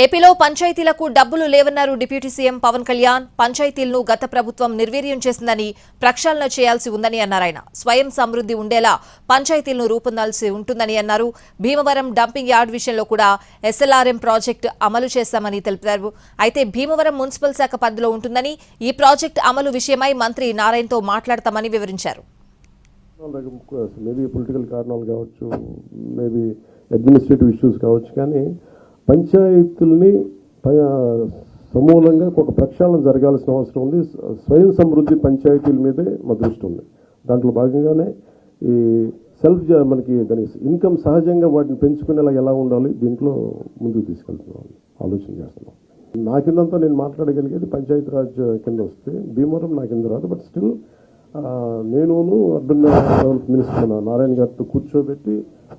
ఏపీలో పంచాయతీలకు డబ్బులు లేవన్నారు డిప్యూటీ సీఎం పవన్ కళ్యాణ్. పంచాయతీలను గత ప్రభుత్వం నిర్వీర్యం చేసిందని ప్రక్షాళన చేయాల్సి ఉందని అన్నారాయన. స్వయం సమృద్ధి ఉండేలా పంచాయతీలను రూపొందాల్సి ఉంటుందని అన్నారు. భీమవరం డంపింగ్ యార్డ్ విషయంలో కూడా ఎస్ఎల్ఆర్ఎం ప్రాజెక్టు అమలు చేశామని తెలిపారు. అయితే భీమవరం మున్సిపల్ శాఖ పరిధిలో ఉంటుందని, ఈ ప్రాజెక్టు అమలు విషయమై మంత్రి నారాయణతో మాట్లాడతామని వివరించారు. మేబీ పొలిటికల్ కారణాలు కావచ్చు, మేబీ అడ్మినిస్ట్రేటివ్ ఇష్యూస్ కావచ్చు, కానీ పంచాయతీలని సమూలంగా ఒక ప్రక్షాళన జరగాల్సిన అవసరం ఉంది. స్వయం సమృద్ధి పంచాయతీల మీదే మా దృష్టి ఉంది. దాంట్లో భాగంగానే ఈ మనకి దాని ఇన్కమ్ సహజంగా వాటిని పెంచుకునేలా ఎలా ఉండాలి, దీంట్లో ముందుకు తీసుకెళ్తున్నాం, ఆలోచన చేస్తున్నాం. నా కిందంతా నేను మాట్లాడగలిగేది పంచాయతీరాజ్ కింద వస్తే, భీమవరం నా కింద రాదు. బట్ స్టిల్ నేను అర్బన్ డెవలప్మెంట్ మినిస్టర్ నారాయణ గారితో కూర్చోబెట్టి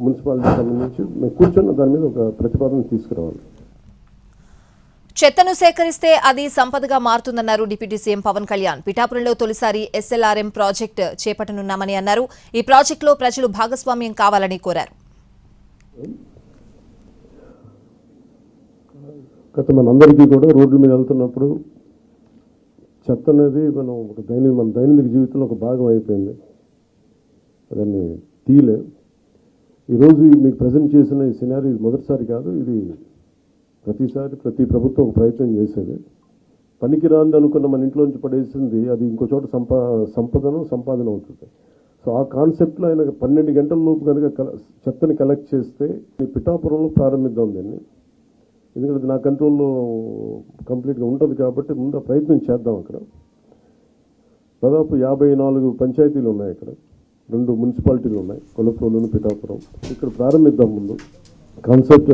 మున్సిపాలిటీ సంబంధించి మేము కూర్చొని దాని మీద ఒక ప్రతిపాదన తీసుకురావాలి. చెత్తను సేకరిస్తే అది సంపదగా మారుతుందన్నారు డిప్యూటీ సీఎం పవన్ కళ్యాణ్. పిఠాపురంలో తొలిసారి ఎస్ఎల్ఆర్ఎం ప్రాజెక్టు చేపట్టనున్నామని అన్నారు. ఈ ప్రాజెక్టులో ప్రజలు భాగస్వామ్యం కావాలని కోరారు. గత మనందరికీ కూడా రోడ్ల మీద వెళ్తున్నప్పుడు చెత్త అనేది మన దైనందిక జీవితంలో ఒక భాగం అయిపోయింది. దాన్ని తీయలే. ఈరోజు మీకు ప్రజెంట్ చేసిన ఈ సినారీ మొదటిసారి కాదు, ఇది ప్రతిసారి ప్రతి ప్రభుత్వం ఒక ప్రయత్నం చేసేది. పనికిరాంది అనుకున్న మన ఇంట్లోంచి పడేసింది అది ఇంకో చోట సంపాదన అవుతుంది. సో ఆ కాన్సెప్ట్లో ఆయన 12 గంటల లోపు కనుక చెత్తని కలెక్ట్ చేస్తే పిఠాపురంలో ప్రారంభిద్దాం దీన్ని. ఎందుకంటే నా కంట్రోల్లో కంప్లీట్గా ఉంటుంది కాబట్టి ముందు ఆ ప్రయత్నం చేద్దాం. అక్కడ దాదాపు 54 పంచాయతీలు ఉన్నాయి. అక్కడ 2 మున్సిపాలిటీలు ఉన్నాయి, కొలప్రోలు, పిఠాపురం. ఇక్కడ ప్రారంభిద్దాం. ముందు కాన్సెప్ట్